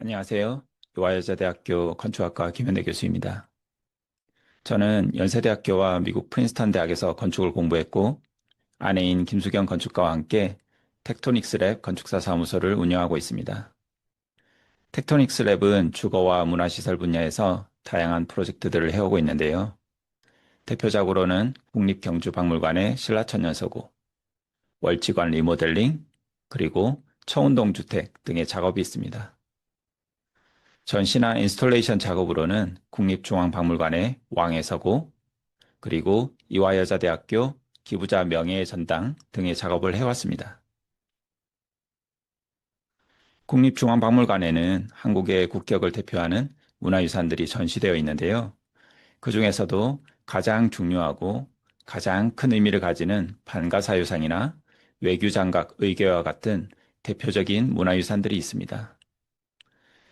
안녕하세요. 이화여자대학교 건축학과 김현대 교수입니다. 저는 연세대학교와 미국 프린스턴 대학에서 건축을 공부했고, 아내인 김수경 건축가와 함께 텍토닉스 랩 건축사 사무소를 운영하고 있습니다. 텍토닉스 랩은 주거와 문화시설 분야에서 다양한 프로젝트들을 해오고 있는데요. 대표적으로는 국립경주박물관의 신라천연서고, 월지관 리모델링, 그리고 청운동 주택 등의 작업이 있습니다. 전시나 인스톨레이션 작업으로는 국립중앙박물관의 왕의 서고, 그리고 이화여자대학교 기부자 명예의 전당 등의 작업을 해왔습니다. 국립중앙박물관에는 한국의 국격을 대표하는 문화유산들이 전시되어 있는데요. 그 중에서도 가장 중요하고 가장 큰 의미를 가지는 반가사유상이나 외규장각 의궤와 같은 대표적인 문화유산들이 있습니다.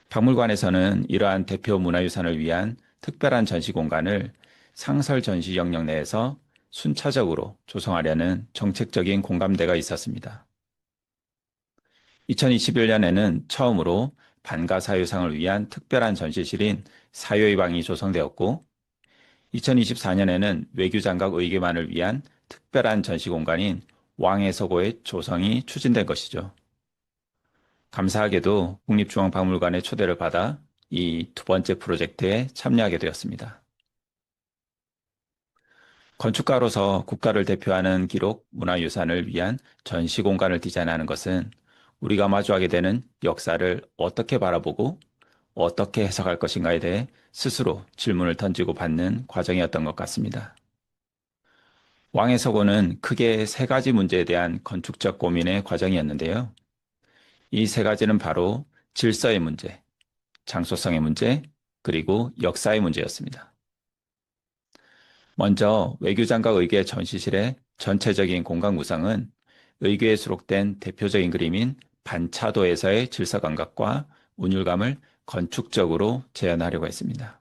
박물관에서는 이러한 대표 문화유산을 위한 특별한 전시 공간을 상설 전시 영역 내에서 순차적으로 조성하려는 정책적인 공감대가 있었습니다. 2021년에는 처음으로 반가사유상을 위한 특별한 전시실인 사유의 방이 조성되었고, 2024년에는 외규장각 의궤만을 위한 특별한 전시 공간인 왕의 서고의 조성이 추진된 것이죠. 감사하게도 국립중앙박물관의 초대를 받아 이 두 번째 프로젝트에 참여하게 되었습니다. 건축가로서 국가를 대표하는 기록 문화유산을 위한 전시 공간을 디자인하는 것은 우리가 마주하게 되는 역사를 어떻게 바라보고 어떻게 해석할 것인가에 대해 스스로 질문을 던지고 받는 과정이었던 것 같습니다. 왕의 서고는 크게 세 가지 문제에 대한 건축적 고민의 과정이었는데요. 이 세 가지는 바로 질서의 문제, 장소성의 문제, 그리고 역사의 문제였습니다. 먼저 외교장각 의궤 전시실의 전체적인 공간 구성은 의궤에 수록된 대표적인 그림인 반차도에서의 질서 감각과 운율감을 건축적으로 재현하려고 했습니다.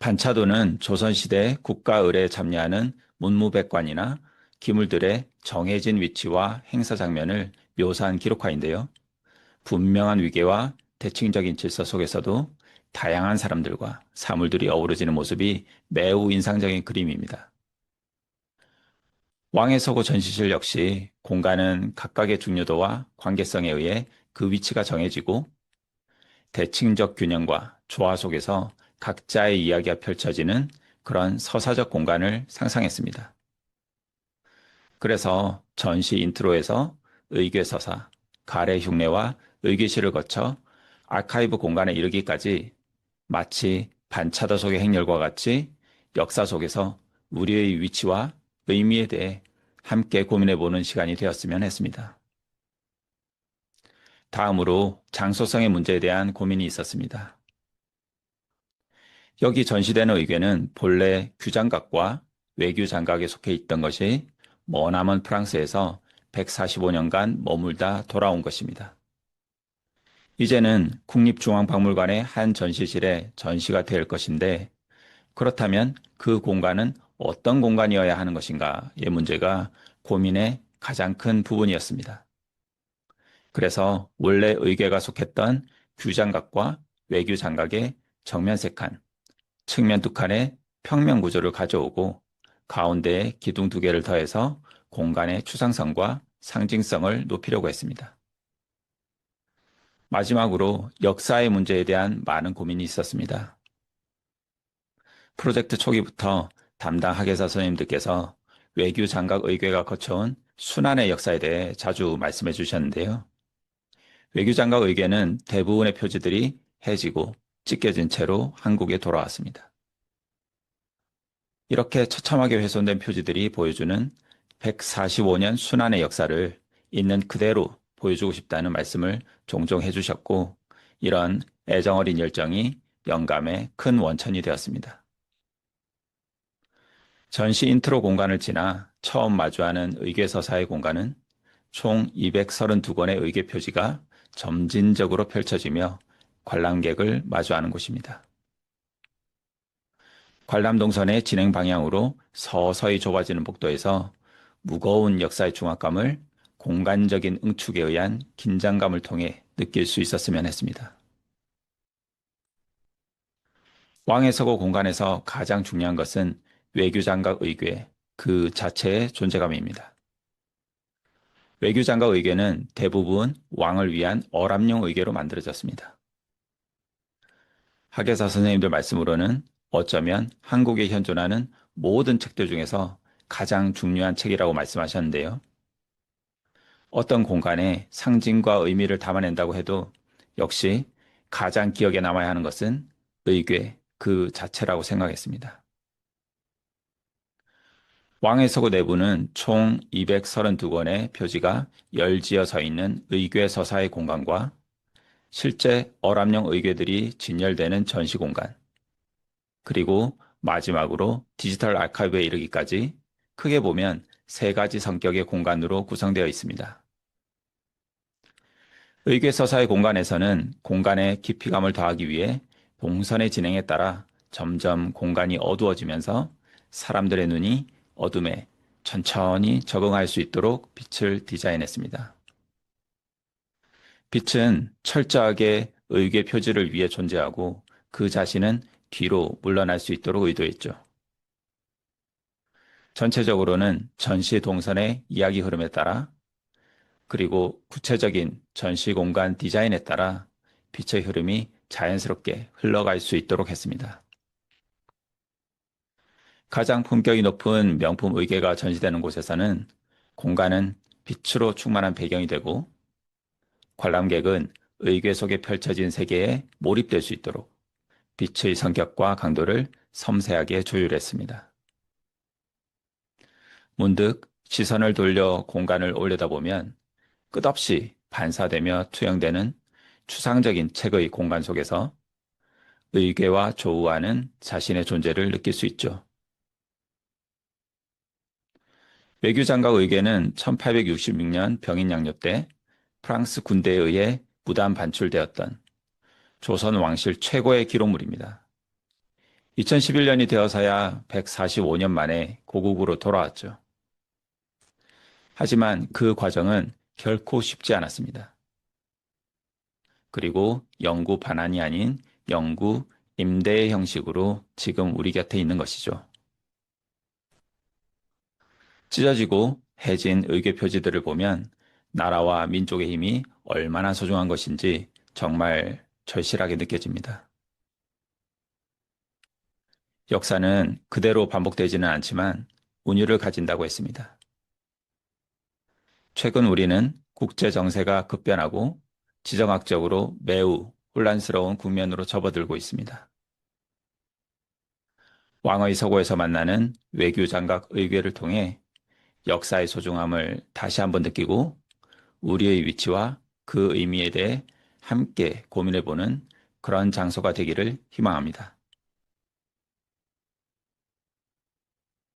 반차도는 조선시대 국가의례에 참여하는 문무백관이나 기물들의 정해진 위치와 행사 장면을 묘사한 기록화인데요. 분명한 위계와 대칭적인 질서 속에서도 다양한 사람들과 사물들이 어우러지는 모습이 매우 인상적인 그림입니다. 왕의 서고 전시실 역시 공간은 각각의 중요도와 관계성에 의해 그 위치가 정해지고 대칭적 균형과 조화 속에서 각자의 이야기가 펼쳐지는 그런 서사적 공간을 상상했습니다. 그래서 전시 인트로에서 의궤서사, 가래 흉내와 의궤실을 거쳐 아카이브 공간에 이르기까지 마치 반차도 속의 행렬과 같이 역사 속에서 우리의 위치와 의미에 대해 함께 고민해보는 시간이 되었으면 했습니다. 다음으로 장소성의 문제에 대한 고민이 있었습니다. 여기 전시되는 의궤는 본래 규장각과 외규장각에 속해 있던 것이 머나먼 프랑스에서 145년간 머물다 돌아온 것입니다. 이제는 국립중앙박물관의 한 전시실에 전시가 될 것인데, 그렇다면 그 공간은 어떤 공간이어야 하는 것인가의 문제가 고민의 가장 큰 부분이었습니다. 그래서 원래 의궤가 속했던 규장각과 외규장각의 정면 세 칸, 측면 두 칸의 평면 구조를 가져오고 가운데에 기둥 두 개를 더해서 공간의 추상성과 상징성을 높이려고 했습니다. 마지막으로 역사의 문제에 대한 많은 고민이 있었습니다. 프로젝트 초기부터 담당 학예사 선생님들께서 외규 장각 의궤가 거쳐온 순환의 역사에 대해 자주 말씀해 주셨는데요. 외규 장각 의궤는 대부분의 표지들이 해지고 찢겨진 채로 한국에 돌아왔습니다. 이렇게 처참하게 훼손된 표지들이 보여주는 145년 순환의 역사를 있는 그대로 보여주고 싶다는 말씀을 종종 해주셨고, 이런 애정어린 열정이 영감의 큰 원천이 되었습니다. 전시 인트로 공간을 지나 처음 마주하는 의궤서사의 공간은 총 232권의 의궤 표지가 점진적으로 펼쳐지며 관람객을 마주하는 곳입니다. 관람동선의 진행 방향으로 서서히 좁아지는 복도에서 무거운 역사의 중압감을 공간적인 응축에 의한 긴장감을 통해 느낄 수 있었으면 했습니다. 왕의 서고 공간에서 가장 중요한 것은 외교장각 의궤 그 자체의 존재감입니다. 외교장각 의궤는 대부분 왕을 위한 어람용 의궤로 만들어졌습니다. 학예사 선생님들 말씀으로는 어쩌면 한국에 현존하는 모든 책들 중에서 가장 중요한 책이라고 말씀하셨는데요. 어떤 공간에 상징과 의미를 담아낸다고 해도 역시 가장 기억에 남아야 하는 것은 의궤 그 자체라고 생각했습니다. 왕의 서고 내부는 총 232권의 표지가 열지어 서 있는 의궤 서사의 공간과 실제 어람용 의궤들이 진열되는 전시 공간, 그리고 마지막으로 디지털 아카이브에 이르기까지 크게 보면 세 가지 성격의 공간으로 구성되어 있습니다. 의궤서사의 공간에서는 공간의 깊이감을 더하기 위해 동선의 진행에 따라 점점 공간이 어두워지면서 사람들의 눈이 어둠에 천천히 적응할 수 있도록 빛을 디자인했습니다. 빛은 철저하게 의궤 표지를 위해 존재하고 그 자신은 뒤로 물러날 수 있도록 의도했죠. 전체적으로는 전시 동선의 이야기 흐름에 따라 그리고 구체적인 전시 공간 디자인에 따라 빛의 흐름이 자연스럽게 흘러갈 수 있도록 했습니다. 가장 품격이 높은 명품 의궤가 전시되는 곳에서는 공간은 빛으로 충만한 배경이 되고 관람객은 의궤 속에 펼쳐진 세계에 몰입될 수 있도록 빛의 성격과 강도를 섬세하게 조율했습니다. 문득 시선을 돌려 공간을 올려다보면 끝없이 반사되며 투영되는 추상적인 책의 공간 속에서 의궤와 조우하는 자신의 존재를 느낄 수 있죠. 외교장각 의궤는 1866년 병인 양요 때 프랑스 군대에 의해 무단 반출되었던 조선 왕실 최고의 기록물입니다. 2011년이 되어서야 145년 만에 고국으로 돌아왔죠. 하지만 그 과정은 결코 쉽지 않았습니다. 그리고 영구 반환이 아닌 영구 임대의 형식으로 지금 우리 곁에 있는 것이죠. 찢어지고 해진 의궤 표지들을 보면 나라와 민족의 힘이 얼마나 소중한 것인지 정말 절실하게 느껴집니다. 역사는 그대로 반복되지는 않지만 운율을 가진다고 했습니다. 최근 우리는 국제 정세가 급변하고 지정학적으로 매우 혼란스러운 국면으로 접어들고 있습니다. 왕의 서고에서 만나는 외교장각 의궤를 통해 역사의 소중함을 다시 한번 느끼고 우리의 위치와 그 의미에 대해 함께 고민해보는 그런 장소가 되기를 희망합니다.